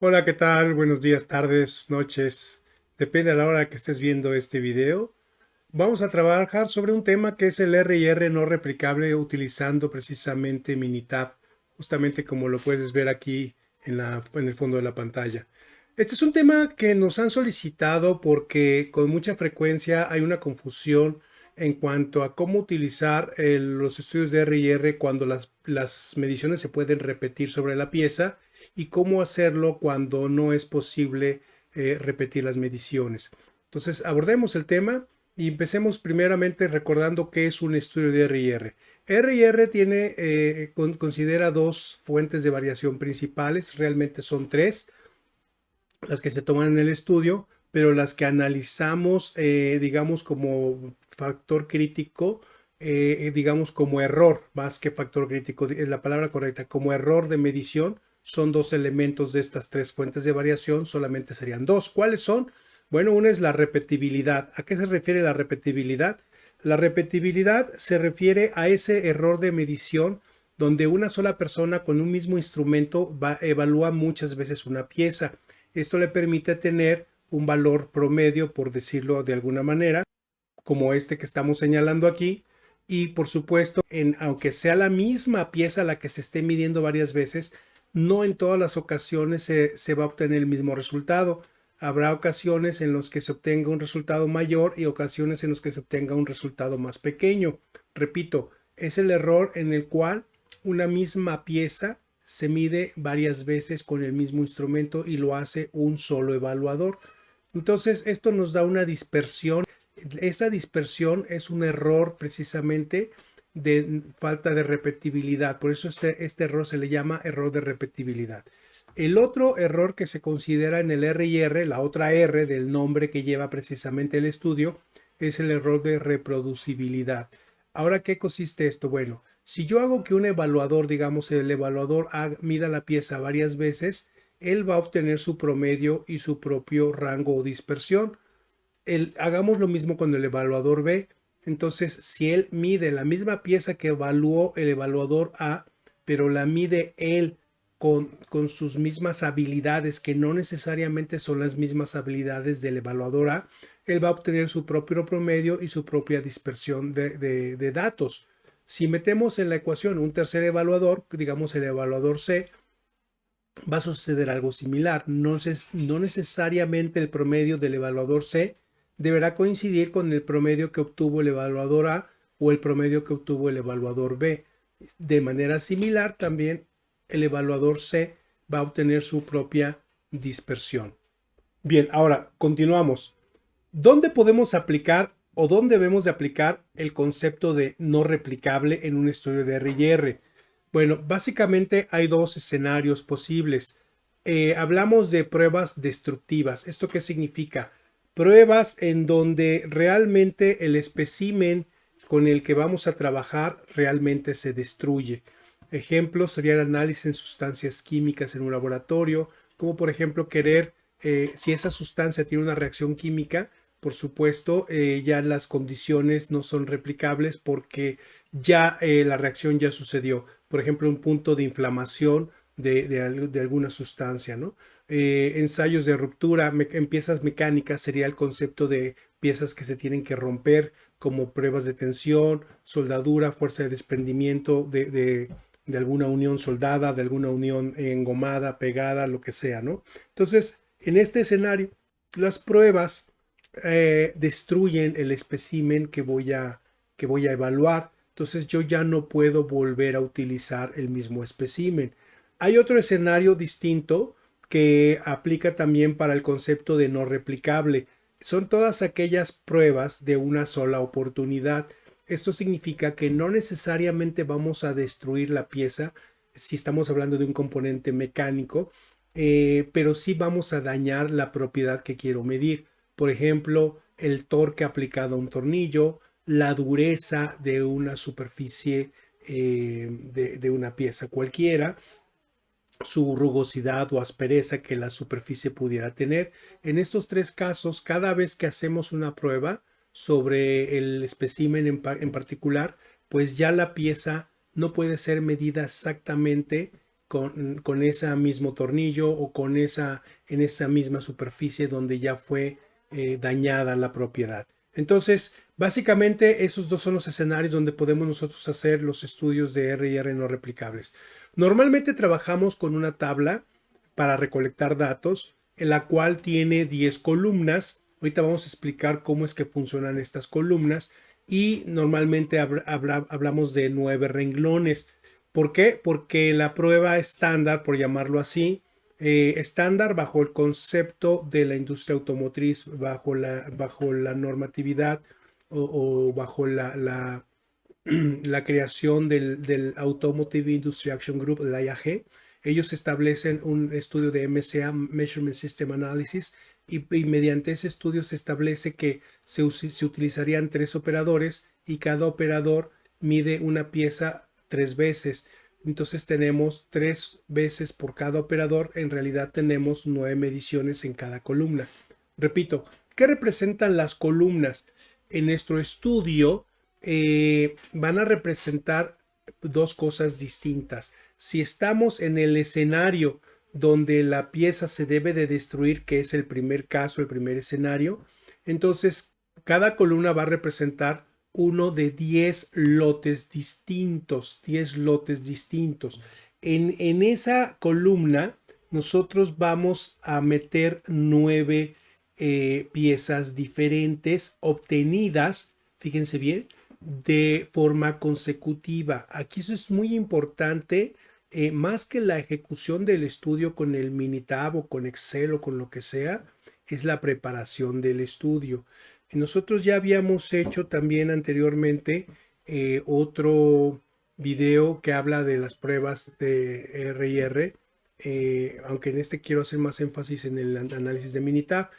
Hola, ¿qué tal? Buenos días, tardes, noches. Depende a la hora que estés viendo este video. Vamos a trabajar sobre un tema que es el R&R no replicable utilizando precisamente Minitab, justamente como lo puedes ver aquí en el fondo de la pantalla. Este es un tema que nos han solicitado porque con mucha frecuencia hay una confusión en cuanto a cómo utilizar los estudios de R&R cuando las mediciones se pueden repetir sobre la pieza y cómo hacerlo cuando no es posible repetir las mediciones. Entonces abordemos el tema y empecemos primeramente recordando qué es un estudio de R&R. R&R considera dos fuentes de variación principales, realmente son tres las que se toman en el estudio, pero las que analizamos, digamos, como factor crítico, digamos, como error, más que factor crítico, es la palabra correcta, como error de medición, son dos elementos de estas tres fuentes de variación, solamente serían dos. ¿Cuáles son? Bueno, una es la repetibilidad. ¿A qué se refiere la repetibilidad? La repetibilidad se refiere a ese error de medición donde una sola persona con un mismo instrumento evalúa muchas veces una pieza. Esto le permite tener un valor promedio, por decirlo de alguna manera, como este que estamos señalando aquí. Y por supuesto, aunque sea la misma pieza la que se esté midiendo varias veces, no en todas las ocasiones se va a obtener el mismo resultado. Habrá ocasiones en las que se obtenga un resultado mayor y ocasiones en las que se obtenga un resultado más pequeño. Repito, es el error en el cual una misma pieza se mide varias veces con el mismo instrumento y lo hace un solo evaluador. Entonces, esto nos da una dispersión. Esa dispersión es un error precisamente de falta de repetibilidad. Por eso este error se le llama error de repetibilidad. El otro error que se considera en el R&R, la otra R del nombre que lleva precisamente el estudio, es el error de reproducibilidad. Ahora, ¿qué consiste esto? Bueno, si yo hago que un evaluador, digamos, el evaluador mida la pieza varias veces, él va a obtener su promedio y su propio rango o dispersión. Hagamos lo mismo con el evaluador B. Entonces, si él mide la misma pieza que evaluó el evaluador A, pero la mide él con sus mismas habilidades, que no necesariamente son las mismas habilidades del evaluador A, él va a obtener su propio promedio y su propia dispersión de datos. Si metemos en la ecuación un tercer evaluador, digamos el evaluador C, va a suceder algo similar. No necesariamente el promedio del evaluador C deberá coincidir con el promedio que obtuvo el evaluador A o el promedio que obtuvo el evaluador B. De manera similar, también el evaluador C va a obtener su propia dispersión. Bien, ahora continuamos. ¿Dónde podemos aplicar o dónde debemos de aplicar el concepto de no replicable en un estudio de R&R? Bueno, básicamente hay dos escenarios posibles. Hablamos de pruebas destructivas. ¿Esto qué significa? Pruebas en donde realmente el espécimen con el que vamos a trabajar realmente se destruye. Ejemplos serían análisis en sustancias químicas en un laboratorio, como por ejemplo si esa sustancia tiene una reacción química, por supuesto, ya las condiciones no son replicables porque ya la reacción ya sucedió. Por ejemplo, un punto de inflamación de alguna sustancia, ¿no? Ensayos de ruptura en piezas mecánicas sería el concepto de piezas que se tienen que romper, como pruebas de tensión, soldadura, fuerza de desprendimiento de alguna unión soldada, de alguna unión engomada, pegada, lo que sea, ¿no? Entonces, en este escenario, las pruebas destruyen el espécimen que voy a evaluar. Entonces yo ya no puedo volver a utilizar el mismo espécimen. Hay otro escenario distinto que aplica también para el concepto de no replicable. Son todas aquellas pruebas de una sola oportunidad. Esto significa que no necesariamente vamos a destruir la pieza si estamos hablando de un componente mecánico, pero sí vamos a dañar la propiedad que quiero medir. Por ejemplo, el torque aplicado a un tornillo, la dureza de una superficie de una pieza cualquiera, su rugosidad o aspereza que la superficie pudiera tener. En estos tres casos, cada vez que hacemos una prueba sobre el espécimen en particular, pues ya la pieza no puede ser medida exactamente con ese mismo tornillo o en esa misma superficie donde ya fue dañada la propiedad. Entonces, básicamente esos dos son los escenarios donde podemos nosotros hacer los estudios de R&R no replicables. Normalmente trabajamos con una tabla para recolectar datos, en la cual tiene 10 columnas. Ahorita vamos a explicar cómo es que funcionan estas columnas y normalmente hablamos de 9 renglones. ¿Por qué? Porque la prueba estándar, por llamarlo así, estándar bajo el concepto de la industria automotriz, bajo la normatividad o bajo la creación del Automotive Industry Action Group, la IAG. Ellos establecen un estudio de MSA, Measurement System Analysis, y mediante ese estudio se establece que se utilizarían 3 operadores y cada operador mide una pieza 3 veces. Entonces tenemos 3 veces por cada operador. En realidad tenemos 9 mediciones en cada columna. Repito, ¿qué representan las columnas? En nuestro estudio van a representar dos cosas distintas. Si estamos en el escenario donde la pieza se debe de destruir, que es el primer caso, el primer escenario, entonces cada columna va a representar uno de 10 lotes distintos, 10 lotes distintos. En esa columna nosotros vamos a meter 9 piezas diferentes obtenidas, fíjense bien, de forma consecutiva. Aquí eso es muy importante, más que la ejecución del estudio con el Minitab o con Excel o con lo que sea, es la preparación del estudio. Nosotros ya habíamos hecho también anteriormente otro video que habla de las pruebas de R&R, aunque en este quiero hacer más énfasis en el análisis de Minitab.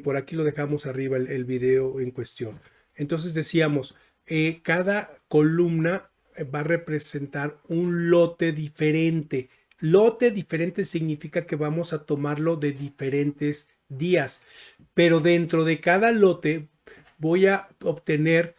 Por aquí lo dejamos arriba el video en cuestión. Entonces decíamos, cada columna va a representar un lote diferente. Lote diferente significa que vamos a tomarlo de diferentes días, pero dentro de cada lote voy a obtener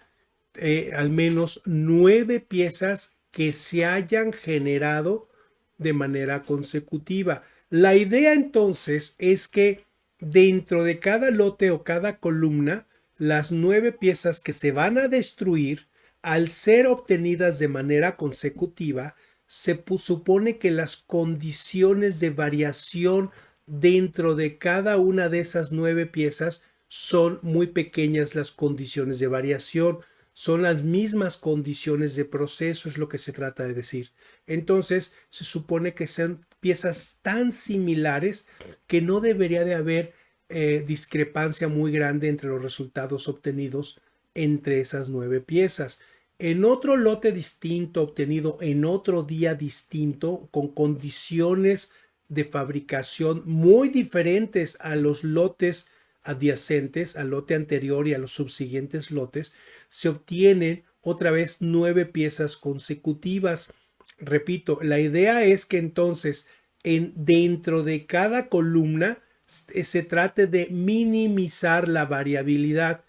al menos 9 piezas que se hayan generado de manera consecutiva. La idea entonces es que dentro de cada lote o cada columna, las 9 piezas que se van a destruir, al ser obtenidas de manera consecutiva, se supone que las condiciones de variación dentro de cada una de esas 9 piezas son muy pequeñas. Las condiciones de variación son las mismas condiciones de proceso, es lo que se trata de decir. Entonces se supone que sean piezas tan similares que no debería de haber discrepancia muy grande entre los resultados obtenidos entre esas 9 piezas. En otro lote distinto, obtenido en otro día distinto, con condiciones de fabricación muy diferentes a los lotes adyacentes, al lote anterior y a los subsiguientes lotes, se obtienen otra vez 9 piezas consecutivas. Repito, la idea es que entonces dentro de cada columna se trate de minimizar la variabilidad,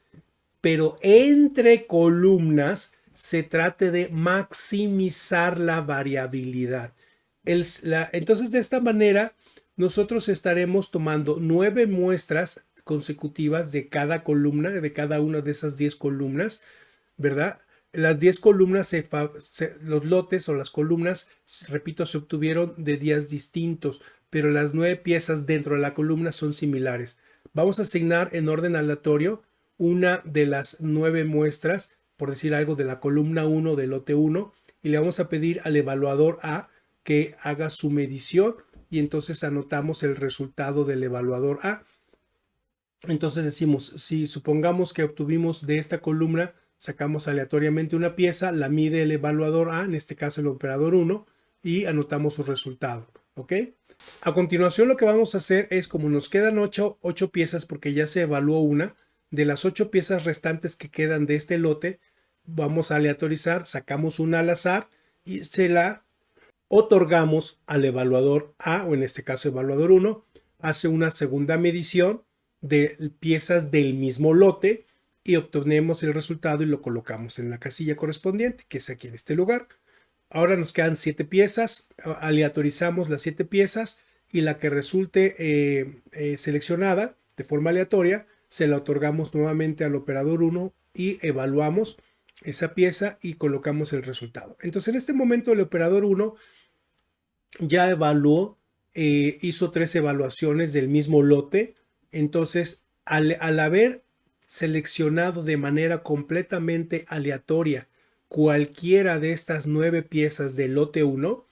pero entre columnas se trate de maximizar la variabilidad. Entonces, de esta manera, nosotros estaremos tomando 9 muestras consecutivas de cada columna, de cada una de esas 10 columnas, ¿verdad? Las 10 columnas, los lotes o las columnas, repito, se obtuvieron de días distintos, pero las 9 piezas dentro de la columna son similares. Vamos a asignar en orden aleatorio una de las 9 muestras, por decir algo, de la columna 1 del lote 1, y le vamos a pedir al evaluador A que haga su medición y entonces anotamos el resultado del evaluador A. Entonces decimos, si supongamos que obtuvimos de esta columna, sacamos aleatoriamente una pieza, la mide el evaluador A, en este caso el operador 1, y anotamos su resultado, ¿ok? A continuación lo que vamos a hacer es, como nos quedan 8 piezas porque ya se evaluó una, de las 8 piezas restantes que quedan de este lote, vamos a aleatorizar, sacamos una al azar y se la otorgamos al evaluador A, o en este caso evaluador 1, hace una segunda medición de piezas del mismo lote y obtenemos el resultado y lo colocamos en la casilla correspondiente, que es aquí en este lugar. Ahora nos quedan 7 piezas, aleatorizamos las 7 piezas y la que resulte seleccionada de forma aleatoria se la otorgamos nuevamente al operador 1 y evaluamos esa pieza y colocamos el resultado. Entonces en este momento el operador 1 ya evaluó, hizo 3 evaluaciones del mismo lote. Entonces al haber seleccionado de manera completamente aleatoria cualquiera de estas 9 piezas del lote 1,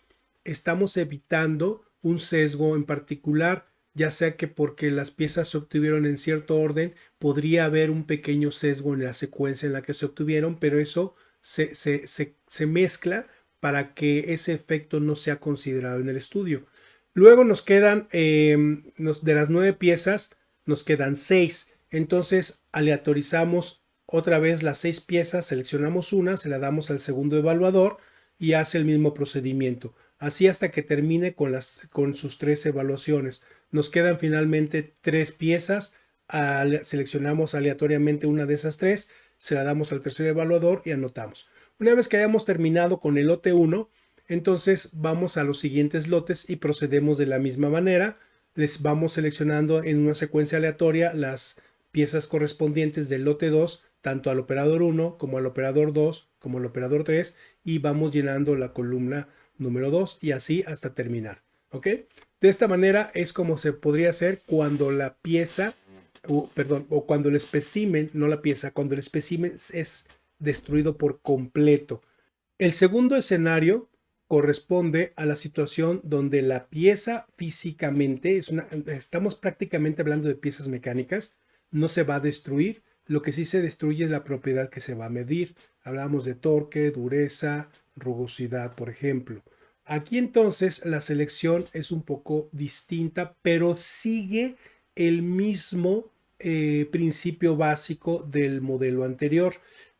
estamos evitando un sesgo en particular, ya sea que porque las piezas se obtuvieron en cierto orden, podría haber un pequeño sesgo en la secuencia en la que se obtuvieron, pero eso se mezcla para que ese efecto no sea considerado en el estudio. Luego nos quedan, de las 9 piezas, nos quedan 6. Entonces aleatorizamos otra vez las 6 piezas, seleccionamos una, se la damos al segundo evaluador y hace el mismo procedimiento. Así hasta que termine con sus 3 evaluaciones. Nos quedan finalmente 3 piezas, seleccionamos aleatoriamente una de esas 3, se la damos al tercer evaluador y anotamos. Una vez que hayamos terminado con el lote 1, entonces vamos a los siguientes lotes y procedemos de la misma manera. Les vamos seleccionando en una secuencia aleatoria las piezas correspondientes del lote 2, tanto al operador 1 como al operador 2 como al operador 3, y vamos llenando la columna número 2 y así hasta terminar. ¿Ok? De esta manera es como se podría hacer cuando la pieza, o cuando el espécimen, no la pieza, cuando el espécimen es destruido por completo. El segundo escenario corresponde a la situación donde la pieza físicamente, estamos prácticamente hablando de piezas mecánicas, no se va a destruir. Lo que sí se destruye es la propiedad que se va a medir. Hablamos de torque, dureza, rugosidad, por ejemplo. Aquí entonces la selección es un poco distinta, pero sigue el mismo principio básico del modelo anterior.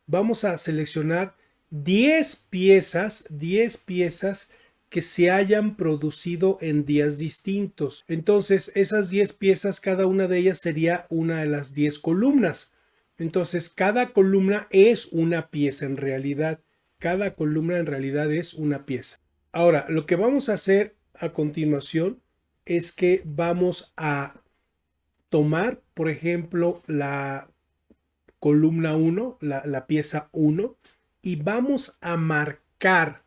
Vamos a seleccionar 10 piezas que se hayan producido en días distintos. Entonces, esas 10 piezas, cada una de ellas sería una de las 10 columnas. Entonces, cada columna es una pieza en realidad. Cada columna en realidad es una pieza. Ahora, lo que vamos a hacer a continuación es que vamos a tomar, por ejemplo, la columna 1, la pieza 1, y vamos a marcar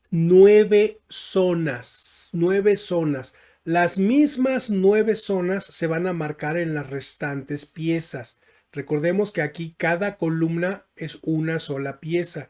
9 zonas, 9 zonas. Las mismas 9 zonas se van a marcar en las restantes piezas. Recordemos que aquí cada columna es una sola pieza.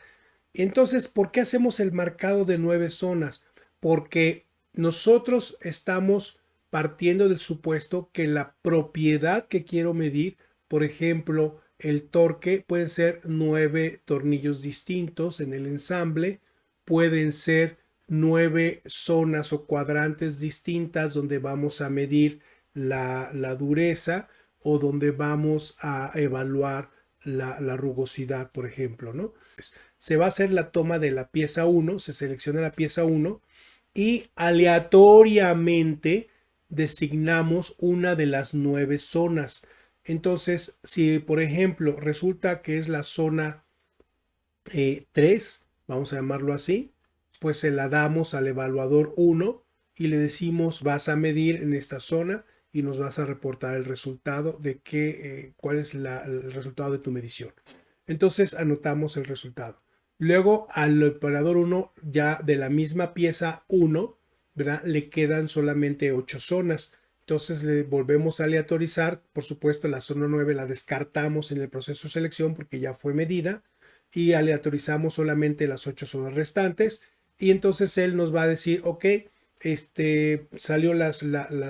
Entonces, ¿por qué hacemos el marcado de 9 zonas? Porque nosotros estamos partiendo del supuesto que la propiedad que quiero medir, por ejemplo, el torque, pueden ser 9 tornillos distintos en el ensamble, pueden ser 9 zonas o cuadrantes distintas donde vamos a medir la dureza o donde vamos a evaluar la rugosidad, por ejemplo, ¿no? Se va a hacer la toma de la pieza 1, se selecciona la pieza 1 y aleatoriamente designamos una de las 9 zonas. Entonces, si por ejemplo resulta que es la zona 3, vamos a llamarlo así, pues se la damos al evaluador 1 y le decimos vas a medir en esta zona y nos vas a reportar el resultado de cuál es el resultado de tu medición. Entonces anotamos el resultado. Luego al operador 1 ya de la misma pieza 1, ¿verdad? Le quedan solamente 8 zonas. Entonces le volvemos a aleatorizar. Por supuesto, la zona 9 la descartamos en el proceso de selección porque ya fue medida y aleatorizamos solamente las 8 zonas restantes. Y entonces él nos va a decir, ok, salió la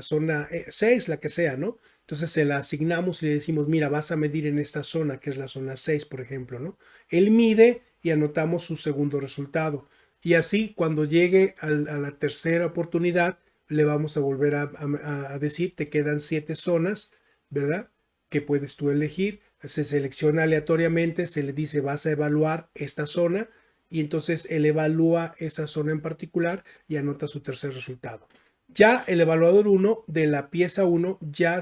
zona 6, la que sea, ¿no? Entonces se la asignamos y le decimos, mira, vas a medir en esta zona, que es la zona 6, por ejemplo, ¿no? Él mide y anotamos su segundo resultado. Y así, cuando llegue a la tercera oportunidad, le vamos a volver a decir, te quedan 7 zonas, ¿verdad? Que puedes tú elegir. Se selecciona aleatoriamente, se le dice, vas a evaluar esta zona, y entonces él evalúa esa zona en particular y anota su tercer resultado. Ya el evaluador 1 de la pieza 1 ya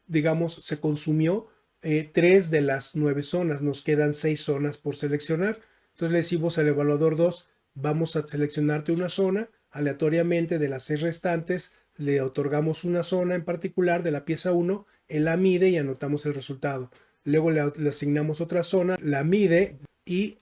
digamos, se consumió 3 de las 9 zonas. Nos quedan 6 zonas por seleccionar. Entonces le decimos al evaluador 2, vamos a seleccionarte una zona, aleatoriamente de las 6 restantes, le otorgamos una zona en particular de la pieza 1, él la mide y anotamos el resultado. Luego le asignamos otra zona, la mide y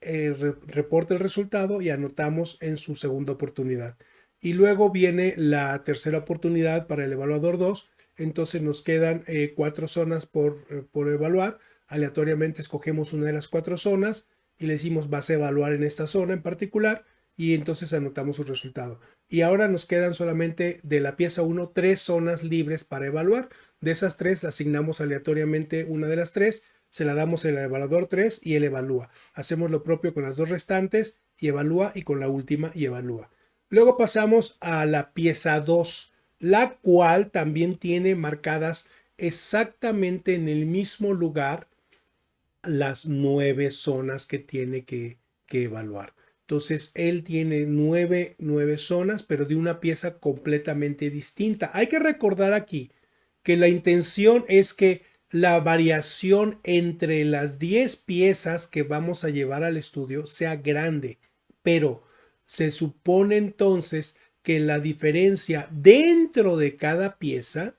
reporta el resultado y anotamos en su segunda oportunidad. Y luego viene la tercera oportunidad para el evaluador 2, entonces nos quedan 4 zonas por evaluar. Aleatoriamente escogemos una de las 4 zonas y le decimos vas a evaluar en esta zona en particular y entonces anotamos su resultado. Y ahora nos quedan solamente de la pieza 1 3 zonas libres para evaluar. De esas 3 asignamos aleatoriamente una de las 3, se la damos al evaluador 3 y él evalúa. Hacemos lo propio con las 2 restantes y evalúa, y con la última y evalúa. Luego pasamos a la pieza 2, la cual también tiene marcadas exactamente en el mismo lugar las 9 zonas que tiene que evaluar. Entonces, él tiene 9 zonas, pero de una pieza completamente distinta. Hay que recordar aquí que la intención es que la variación entre las 10 piezas que vamos a llevar al estudio sea grande, pero se supone entonces que la diferencia dentro de cada pieza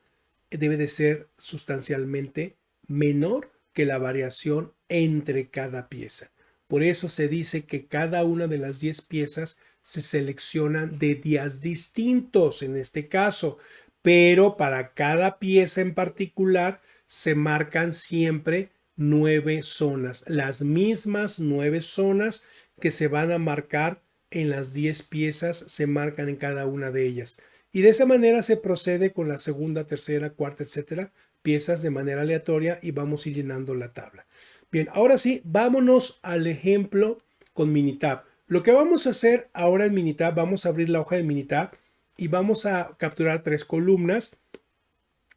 debe de ser sustancialmente menor que la variación entre cada pieza. Por eso se dice que cada una de las 10 piezas se seleccionan de días distintos en este caso, pero para cada pieza en particular se marcan siempre 9 zonas, las mismas 9 zonas que se van a marcar en las 10 piezas se marcan en cada una de ellas. Y de esa manera se procede con la segunda, tercera, cuarta, etcétera, piezas de manera aleatoria y vamos a ir llenando la tabla. Bien, ahora sí, vámonos al ejemplo con Minitab. Lo que vamos a hacer ahora en Minitab, vamos a abrir la hoja de Minitab y vamos a capturar 3 columnas.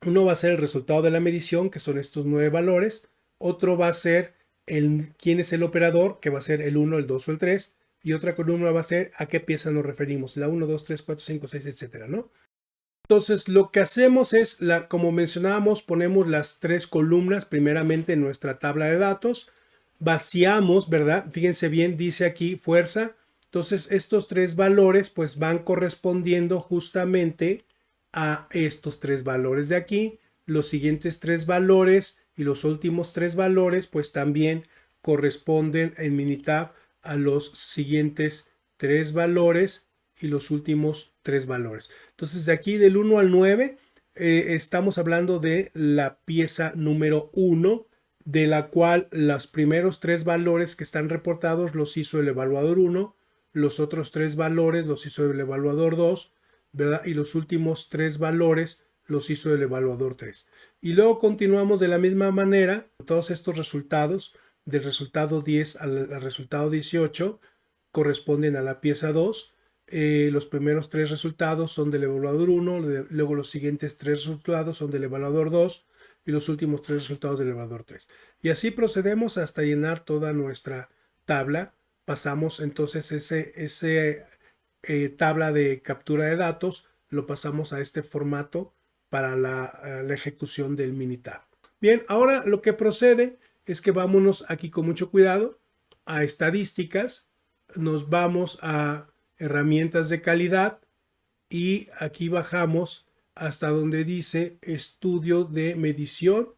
Uno va a ser el resultado de la medición, que son estos 9 valores. Otro va a ser quién es el operador, que va a ser el 1, el 2 o el 3. Y otra columna va a ser a qué pieza nos referimos, la 1, 2, 3, 4, 5, 6, etcétera, ¿no? Entonces, lo que hacemos es, como mencionábamos, ponemos las 3 columnas primeramente en nuestra tabla de datos, vaciamos, ¿verdad? Fíjense bien, dice aquí fuerza. Entonces, estos 3 valores pues van correspondiendo justamente a estos 3 valores de aquí. Los siguientes 3 valores y los últimos 3 valores pues también corresponden en Minitab a los siguientes 3 valores y los últimos 3 valores. Entonces, de aquí del 1 al 9 estamos hablando de la pieza número 1, de la cual los primeros 3 valores que están reportados los hizo el evaluador 1, los otros 3 valores los hizo el evaluador 2, ¿verdad? Y los últimos 3 valores los hizo el evaluador 3. Y luego continuamos de la misma manera, todos estos resultados, del resultado 10 al resultado 18, corresponden a la pieza 2. Los primeros 3 resultados son del evaluador 1, luego los siguientes 3 resultados son del evaluador 2 y los últimos 3 resultados del evaluador 3. Y así procedemos hasta llenar toda nuestra tabla. Pasamos entonces ese tabla de captura de datos, lo pasamos a este formato para la ejecución del Minitab. Bien, ahora lo que procede es que vámonos aquí con mucho cuidado a estadísticas, nos vamos a herramientas de calidad y aquí bajamos hasta donde dice estudio de medición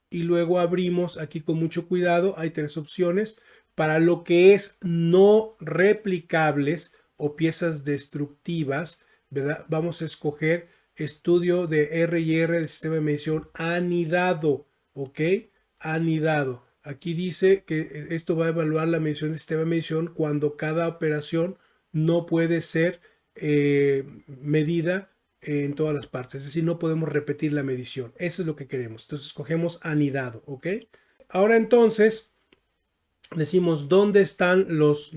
y luego abrimos aquí con mucho cuidado. Hay 3 opciones para lo que es no replicables o piezas destructivas, ¿verdad? Vamos a escoger estudio de R&R del sistema de medición anidado, ¿ok? Anidado. Aquí dice que esto va a evaluar la medición del sistema de medición cuando cada operación no puede ser medida en todas las partes, es decir, no podemos repetir la medición. Eso es lo que queremos. Entonces escogemos anidado, ¿ok? Ahora entonces decimos dónde están los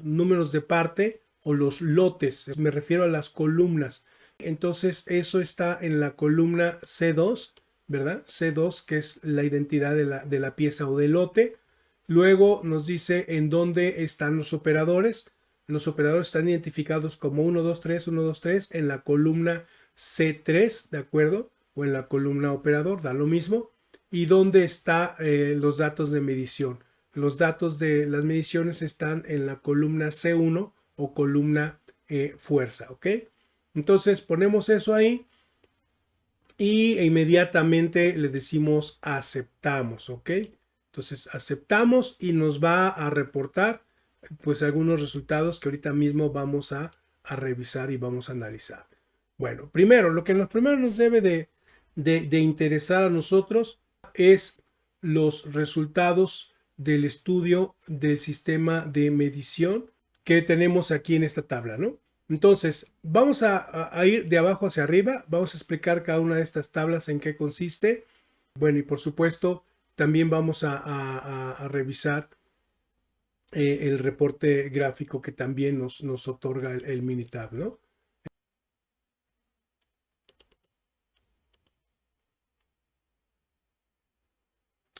números de parte o los lotes. Me refiero a las columnas. Entonces eso está en la columna C2, ¿verdad? C2, que es la identidad de la pieza o del lote. Luego nos dice en dónde están los operadores. Los operadores están identificados como 1, 2, 3, 1, 2, 3 en la columna C3, ¿de acuerdo? O en la columna operador, da lo mismo. ¿Y dónde están los datos de medición? Los datos de las mediciones están en la columna C1 o columna fuerza, ¿ok? Entonces ponemos eso ahí y inmediatamente le decimos aceptamos, ¿ok? Entonces aceptamos y nos va a reportar pues algunos resultados que ahorita mismo vamos a revisar y vamos a analizar. Bueno, primero, lo que primero nos debe de interesar a nosotros es los resultados del estudio del sistema de medición que tenemos aquí en esta tabla, ¿no? Entonces, vamos a ir de abajo hacia arriba, vamos a explicar cada una de estas tablas en qué consiste. Bueno, y por supuesto, también vamos a revisar el reporte gráfico que también nos otorga el Minitab, ¿no?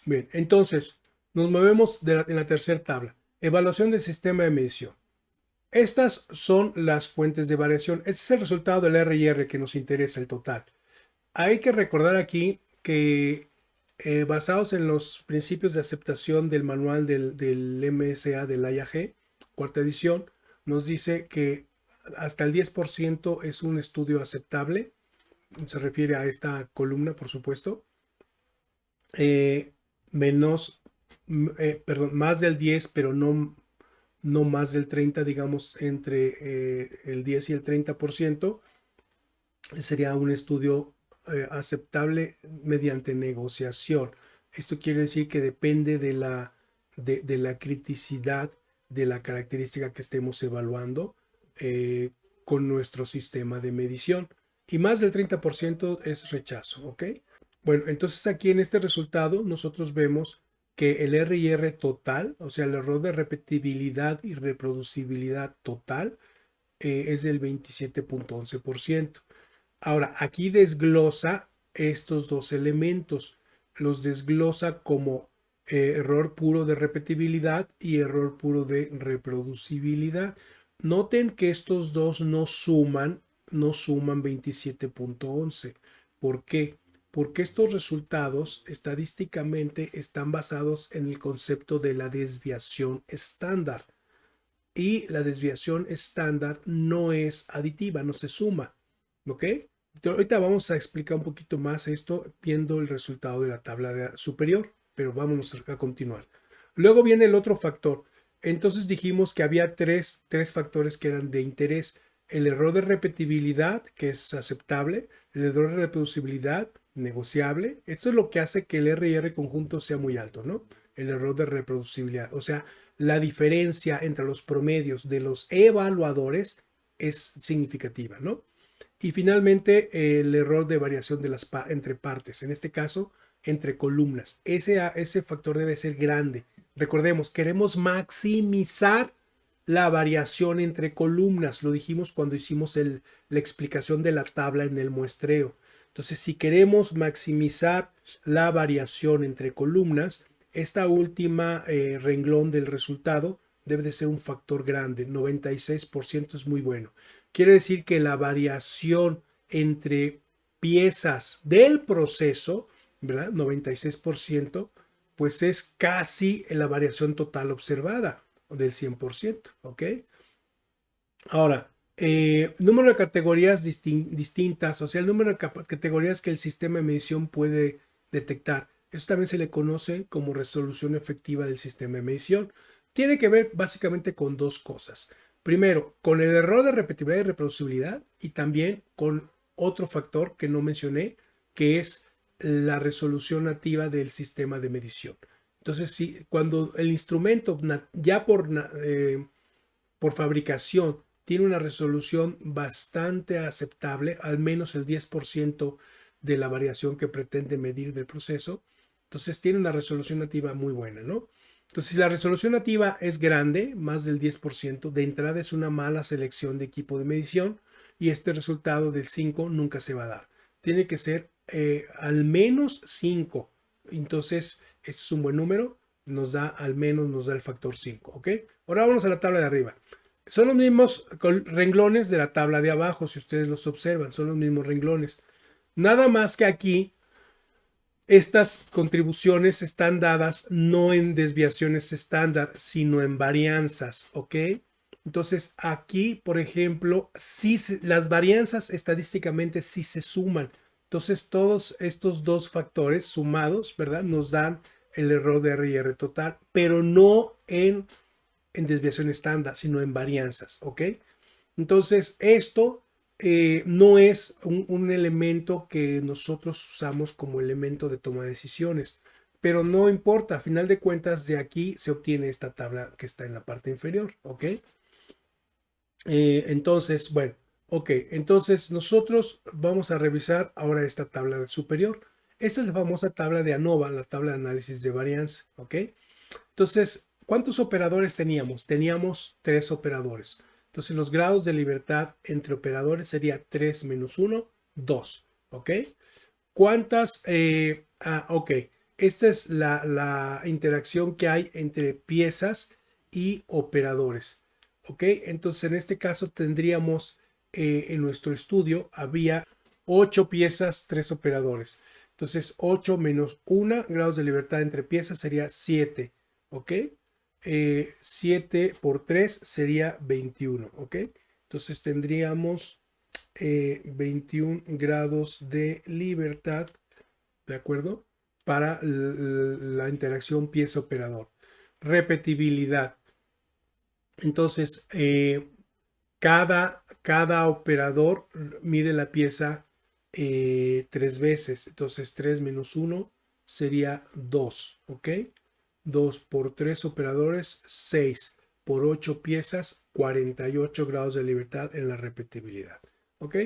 Bien, entonces, nos movemos en la tercera tabla. Evaluación del sistema de medición. Estas son las fuentes de variación. Este es el resultado del R&R que nos interesa, el total. Hay que recordar aquí que basados en los principios de aceptación del manual del MSA del IAG, cuarta edición, nos dice que hasta el 10% es un estudio aceptable. Se refiere a esta columna, por supuesto. Menos, perdón, más del 10, pero no más del 30, digamos, entre el 10 y el 30%, sería un estudio aceptable mediante negociación. Esto quiere decir que depende de la criticidad de la característica que estemos evaluando con nuestro sistema de medición. Y más del 30% es rechazo, ¿ok? Bueno, entonces aquí en este resultado nosotros vemos que el R&R total, o sea, el error de repetibilidad y reproducibilidad total, es del 27.11%. Ahora, aquí desglosa estos dos elementos. Los desglosa como error puro de repetibilidad y error puro de reproducibilidad. Noten que estos dos no suman 27.11. ¿Por qué? Porque estos resultados estadísticamente están basados en el concepto de la desviación estándar. Y la desviación estándar no es aditiva, no se suma. ¿Ok? Entonces, ahorita vamos a explicar un poquito más esto viendo el resultado de la tabla superior, pero vámonos a continuar. Luego viene el otro factor. Entonces dijimos que había tres factores que eran de interés. El error de repetibilidad, que es aceptable, el error de reproducibilidad, negociable. Esto es lo que hace que el R&R conjunto sea muy alto, ¿no? El error de reproducibilidad. O sea, la diferencia entre los promedios de los evaluadores es significativa, ¿no? Y finalmente, el error de variación de entre partes, en este caso, entre columnas. Ese factor debe ser grande. Recordemos, queremos maximizar la variación entre columnas. Lo dijimos cuando hicimos la explicación de la tabla en el muestreo. Entonces, si queremos maximizar la variación entre columnas, esta última renglón del resultado debe de ser un factor grande. 96% es muy bueno. Quiere decir que la variación entre piezas del proceso, ¿verdad? 96%, pues es casi la variación total observada del 100%, ¿ok? Ahora, número de categorías distintas, o sea, el número de categorías que el sistema de medición puede detectar. Eso también se le conoce como resolución efectiva del sistema de medición. Tiene que ver básicamente con dos cosas. Primero, con el error de repetibilidad y reproducibilidad y también con otro factor que no mencioné, que es la resolución nativa del sistema de medición. Entonces, si cuando el instrumento ya por fabricación tiene una resolución bastante aceptable, al menos el 10% de la variación que pretende medir del proceso, entonces tiene una resolución nativa muy buena, ¿no? Entonces, si la resolución nativa es grande, más del 10%, de entrada es una mala selección de equipo de medición y este resultado del 5 nunca se va a dar. Tiene que ser al menos 5. Entonces, este es un buen número, nos da el factor 5, ¿ok? Ahora vamos a la tabla de arriba. Son los mismos renglones de la tabla de abajo, si ustedes los observan, son los mismos renglones. Nada más que aquí estas contribuciones están dadas no en desviaciones estándar, sino en varianzas, ¿ok? Entonces aquí, por ejemplo, las varianzas estadísticamente sí se suman. Entonces todos estos dos factores sumados, ¿verdad? Nos dan el error de R y R total, pero no en desviación estándar, sino en varianzas, ¿ok? Entonces esto no es un elemento que nosotros usamos como elemento de toma de decisiones, pero no importa, a final de cuentas de aquí se obtiene esta tabla que está en la parte inferior, ¿ok? Entonces, bueno, ok, entonces nosotros vamos a revisar ahora esta tabla superior. Esta es la famosa tabla de ANOVA, la tabla de análisis de varianza, ¿ok? Entonces, ¿cuántos operadores teníamos? Teníamos 3 operadores. Entonces, los grados de libertad entre operadores sería 3 menos 1, 2, ¿ok? ¿Cuántas? Ok, esta es la interacción que hay entre piezas y operadores. Ok, entonces en este caso tendríamos en nuestro estudio había 8 piezas, 3 operadores. Entonces 8 menos 1 grados de libertad entre piezas sería 7. Ok, 7 por 3 sería 21. Ok, entonces tendríamos 21 grados de libertad, ¿de acuerdo? Para la interacción pieza-operador. Repetibilidad. Entonces, cada operador mide la pieza 3 veces. Entonces, 3 menos 1 sería 2, ¿ok? 2 por 3 operadores, 6 por 8 piezas, 48 grados de libertad en la repetibilidad, ¿ok?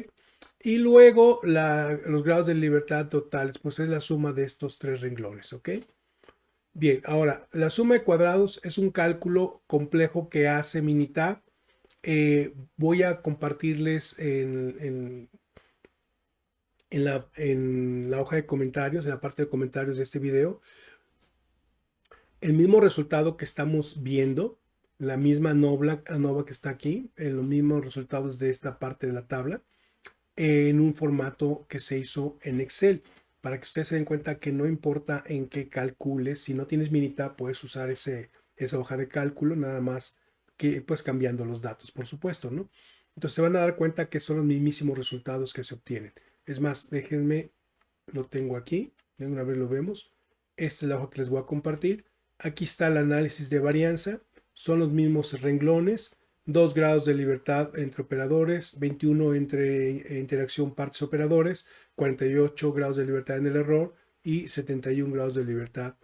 Y luego los grados de libertad totales, pues es la suma de estos 3 renglones, ¿ok? Bien, ahora, la suma de cuadrados es un cálculo complejo que hace Minitab. Voy a compartirles en la hoja de comentarios, en la parte de comentarios de este video, el mismo resultado que estamos viendo, la misma ANOVA que está aquí, en los mismos resultados de esta parte de la tabla, en un formato que se hizo en Excel, para que ustedes se den cuenta que no importa en qué calcules, si no tienes Minitab puedes usar esa hoja de cálculo, nada más que pues cambiando los datos, por supuesto, ¿no? Entonces se van a dar cuenta que son los mismísimos resultados que se obtienen. Es más, déjenme, lo tengo aquí, de una vez lo vemos. Esta es la hoja que les voy a compartir. Aquí está el análisis de varianza, son los mismos renglones, 2 grados de libertad entre operadores, 21 entre interacción partes operadores, 48 grados de libertad en el error y 71 grados de libertad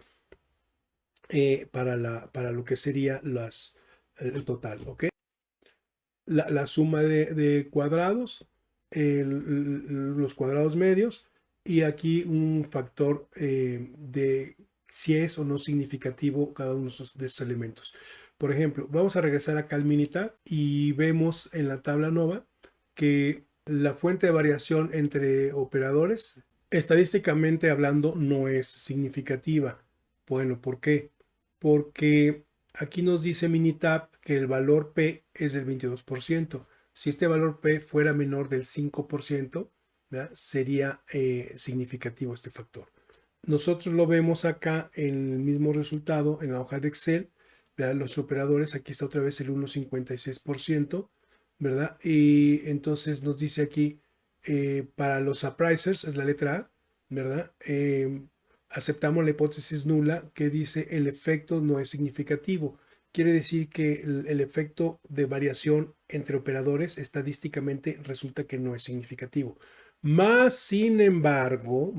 para lo que sería el total, ¿ok? La suma de cuadrados, los cuadrados medios y aquí un factor de si es o no significativo cada uno de estos elementos. Por ejemplo, vamos a regresar acá al Minitab y vemos en la tabla NOVA que la fuente de variación entre operadores, estadísticamente hablando, no es significativa. Bueno, ¿por qué? Porque aquí nos dice Minitab que el valor P es del 22%. Si este valor P fuera menor del 5%, ¿verdad? Sería significativo este factor. Nosotros lo vemos acá en el mismo resultado en la hoja de Excel. ¿Verdad? Los operadores, aquí está otra vez el 1,56%, ¿verdad? Y entonces nos dice aquí, para los appraisers, es la letra A, ¿verdad? Aceptamos la hipótesis nula que dice el efecto no es significativo. Quiere decir que el efecto de variación entre operadores estadísticamente resulta que no es significativo. Más sin embargo,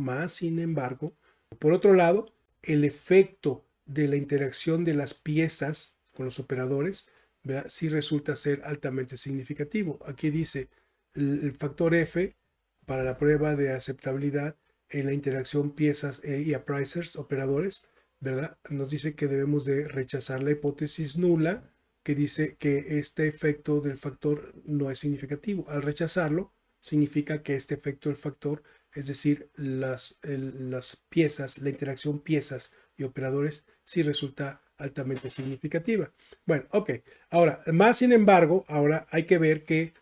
por otro lado, el efecto de la interacción de las piezas con los operadores, ¿verdad? Sí resulta ser altamente significativo. Aquí dice el factor F para la prueba de aceptabilidad en la interacción piezas y appraisers, operadores, ¿verdad? Nos dice que debemos de rechazar la hipótesis nula que dice que este efecto del factor no es significativo. Al rechazarlo, significa que este efecto del factor, es decir, las piezas, la interacción piezas y operadores, sí resulta altamente significativa. Bueno, ok. Ahora, más sin embargo, ahora hay que ver que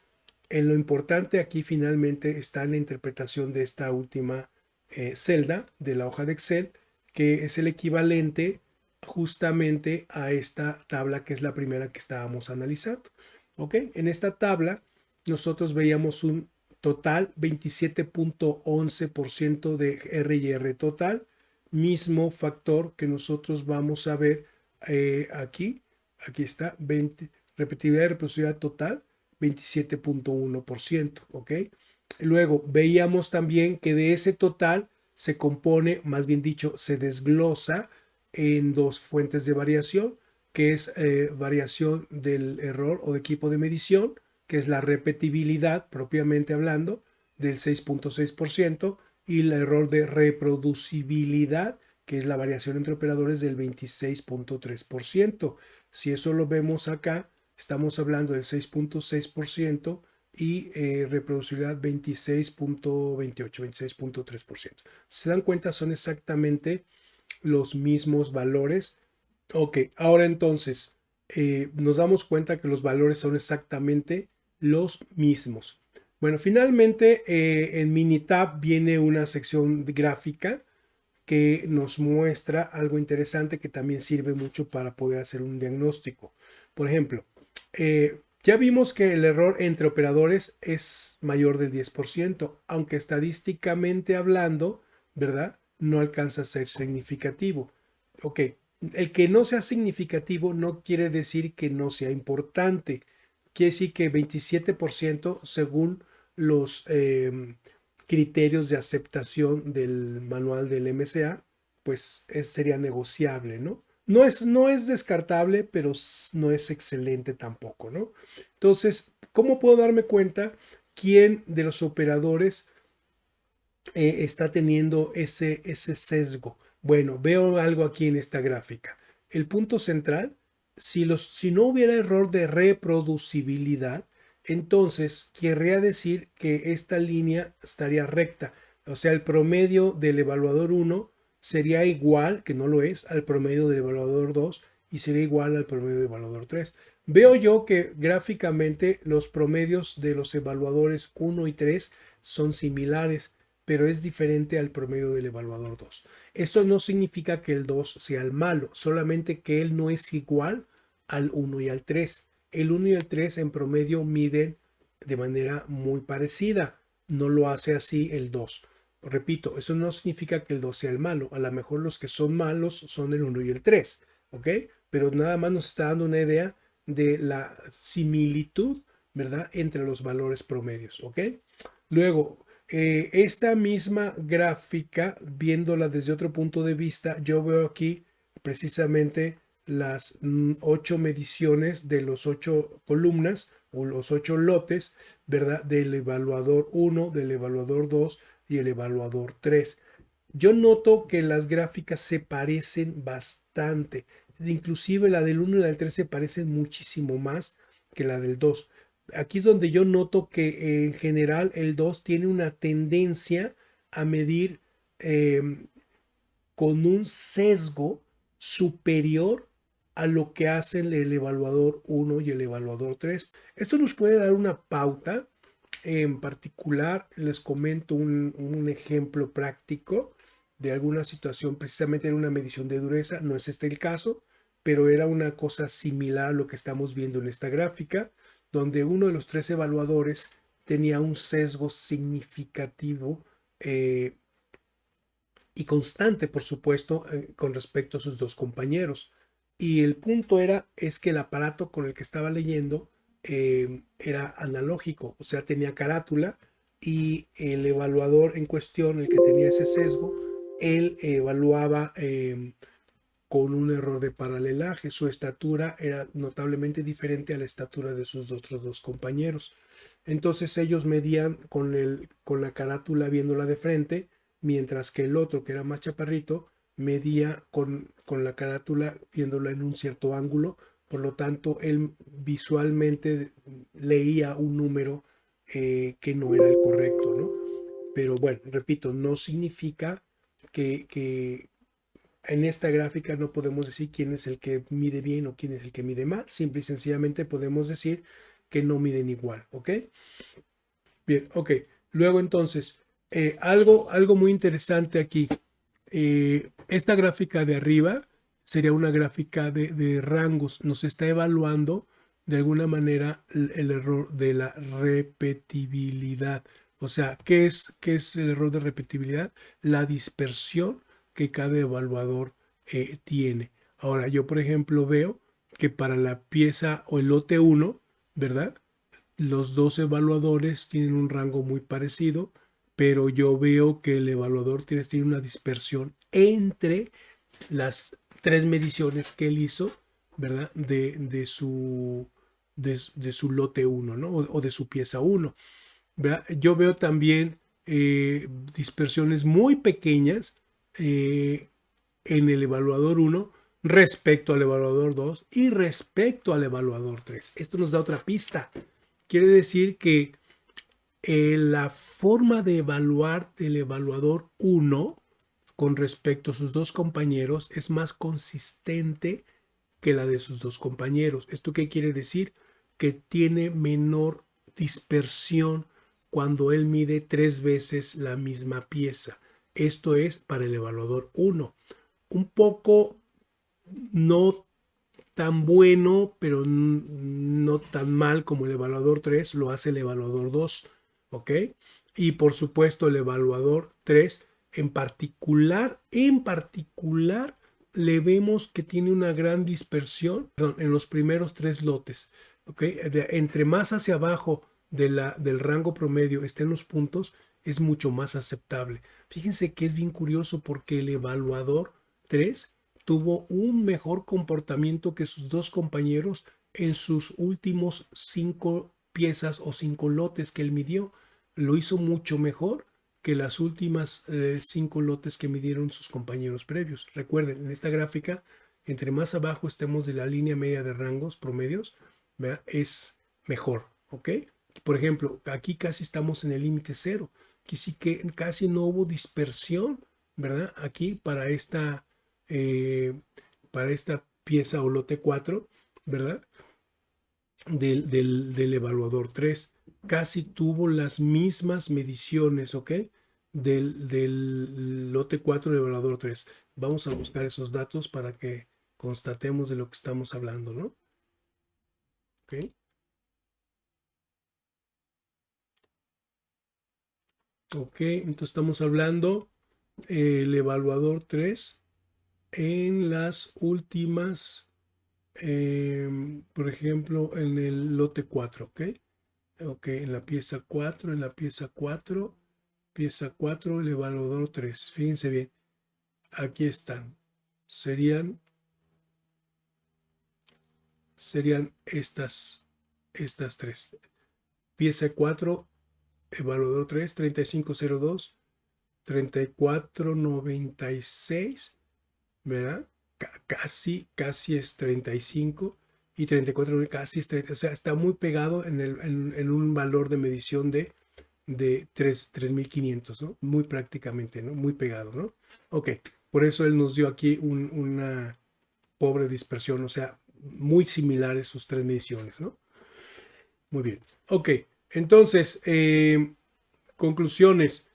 en lo importante aquí finalmente está en la interpretación de esta última celda de la hoja de Excel, que es el equivalente justamente a esta tabla que es la primera que estábamos analizando. ¿ok? En esta tabla nosotros veíamos un total 27.11% de R&R total, mismo factor que nosotros vamos a ver aquí está, repetibilidad y reproducibilidad total, 27.1%, ¿ok? Luego veíamos también que de ese total se compone, más bien dicho, se desglosa en dos fuentes de variación, que es variación del error o de equipo de medición, que es la repetibilidad propiamente hablando, del 6.6%, y el error de reproducibilidad, que es la variación entre operadores del 26.3%. Si eso lo vemos acá, estamos hablando del 6.6% y reproducibilidad 26.28, 26.3%. Si se dan cuenta, son exactamente los mismos valores. Ok, ahora entonces nos damos cuenta que los valores son exactamente los mismos. Bueno, finalmente en Minitab viene una sección gráfica que nos muestra algo interesante que también sirve mucho para poder hacer un diagnóstico. Por ejemplo, ya vimos que el error entre operadores es mayor del 10%, aunque estadísticamente hablando, ¿verdad? No alcanza a ser significativo. Ok, el que no sea significativo no quiere decir que no sea importante. Quiere decir que 27% según los criterios de aceptación del manual del MCA, pues sería negociable, ¿no? No es descartable, pero no es excelente tampoco, ¿no? Entonces, ¿cómo puedo darme cuenta quién de los operadores está teniendo ese sesgo? Bueno, veo algo aquí en esta gráfica. El punto central, si no hubiera error de reproducibilidad, entonces querría decir que esta línea estaría recta. O sea, el promedio del evaluador 1 sería igual, que no lo es, al promedio del evaluador 2 y sería igual al promedio del evaluador 3. Veo yo que gráficamente los promedios de los evaluadores 1 y 3 son similares, pero es diferente al promedio del evaluador 2. Esto no significa que el 2 sea el malo, solamente que él no es igual al 1 y al 3. El 1 y el 3 en promedio miden de manera muy parecida. No lo hace así el 2. Repito, eso no significa que el 2 sea el malo. A lo mejor los que son malos son el 1 y el 3, ¿ok? Pero nada más nos está dando una idea de la similitud, ¿verdad? Entre los valores promedios, ¿ok? Luego, esta misma gráfica, viéndola desde otro punto de vista, yo veo aquí precisamente las 8 mediciones de los 8 columnas o los 8 lotes, ¿verdad? Del evaluador 1, del evaluador 2 y el evaluador 3. Yo noto que las gráficas se parecen bastante. Inclusive la del 1 y la del 3 se parecen muchísimo más que la del 2. Aquí es donde yo noto que en general el 2 tiene una tendencia a medir con un sesgo superior a lo que hacen el evaluador 1 y el evaluador 3. Esto nos puede dar una pauta. En particular, les comento un ejemplo práctico de alguna situación, precisamente en una medición de dureza. No es este el caso, pero era una cosa similar a lo que estamos viendo en esta gráfica, donde uno de los tres evaluadores tenía un sesgo significativo y constante, por supuesto, con respecto a sus dos compañeros. Y el punto es que el aparato con el que estaba leyendo era analógico, o sea, tenía carátula, y el evaluador en cuestión, el que tenía ese sesgo, él evaluaba con un error de paralelaje. Su estatura era notablemente diferente a la estatura de sus otros dos compañeros. Entonces ellos medían con la carátula viéndola de frente, mientras que el otro, que era más chaparrito, medía con la carátula viéndola en un cierto ángulo. Por lo tanto, él visualmente leía un número que no era el correcto, ¿no? Pero bueno, repito, no significa que en esta gráfica no podemos decir quién es el que mide bien o quién es el que mide mal. Simple y sencillamente podemos decir que no miden igual, ¿ok? Bien, ok. Luego entonces, algo muy interesante aquí. Esta gráfica de arriba sería una gráfica de rangos. Nos está evaluando de alguna manera el error de la repetibilidad. O sea, qué es el error de repetibilidad? La dispersión que cada evaluador tiene. Ahora, yo por ejemplo veo que para la pieza o el lote 1, ¿verdad? Los dos evaluadores tienen un rango muy parecido, pero yo veo que el evaluador tiene una dispersión entre las tres mediciones que él hizo, ¿verdad? De su lote 1, ¿no? O de su pieza 1. ¿Verdad? Yo veo también dispersiones muy pequeñas en el evaluador 1 respecto al evaluador 2 y respecto al evaluador 3. Esto nos da otra pista. Quiere decir que la forma de evaluar del evaluador 1 con respecto a sus dos compañeros es más consistente que la de sus dos compañeros. ¿Esto qué quiere decir? Que tiene menor dispersión cuando él mide 3 veces la misma pieza. Esto es para el evaluador 1. Un poco no tan bueno, pero no tan mal como el evaluador 3 lo hace el evaluador 2, ¿ok? Y por supuesto el evaluador 3 en particular, le vemos que tiene una gran dispersión, perdón, en los primeros 3 lotes, ¿ok? Entre más hacia abajo del rango promedio estén los puntos, es mucho más aceptable. Fíjense que es bien curioso porque el evaluador 3 tuvo un mejor comportamiento que sus dos compañeros en sus últimos 5 piezas o 5 lotes que él midió. Lo hizo mucho mejor que las últimas 5 lotes que midieron sus compañeros previos. Recuerden, en esta gráfica, entre más abajo estemos de la línea media de rangos promedios, ¿verdad? Es mejor, ¿ok? Por ejemplo, aquí casi estamos en el límite 0. Aquí sí que casi no hubo dispersión, ¿verdad? Aquí para esta pieza o lote 4, ¿verdad? Del evaluador 3. Casi tuvo las mismas mediciones, ¿ok? Del lote 4 del evaluador 3. Vamos a buscar esos datos para que constatemos de lo que estamos hablando, ¿no? ¿Ok? Ok, entonces estamos hablando el evaluador 3 en las últimas, por ejemplo, en el lote 4, ¿ok? Ok, en la pieza 4, pieza 4, el evaluador 3. Fíjense bien, aquí están. Serían estas tres. Pieza 4, evaluador 3, 3502, 3496, ¿verdad? Casi es 35 y 34 casi es 30, o sea, está muy pegado en un valor de medición de 3500, ¿no? Muy prácticamente, ¿no? Muy pegado, ¿no? Ok, por eso él nos dio aquí una pobre dispersión, o sea, muy similares sus tres mediciones, ¿no? Muy bien. Ok, entonces, conclusiones.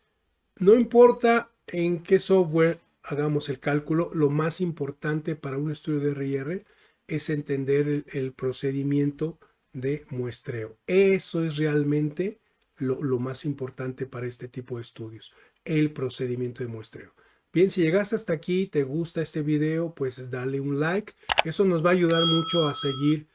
No importa en qué software hagamos el cálculo, lo más importante para un estudio de R&R es entender el procedimiento de muestreo. Eso es realmente lo más importante para este tipo de estudios, el procedimiento de muestreo. Bien, si llegaste hasta aquí, te gusta este video, pues dale un like. Eso nos va a ayudar mucho a seguir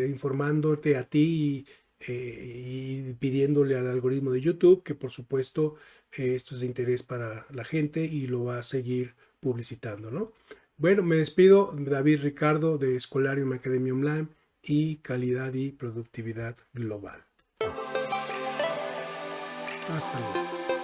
informándote a ti y pidiéndole al algoritmo de YouTube que por supuesto esto es de interés para la gente y lo va a seguir publicitando, ¿no? Bueno, me despido, David Ricardo de Escolarium Academy Online y Calidad y Productividad Global. Hasta luego.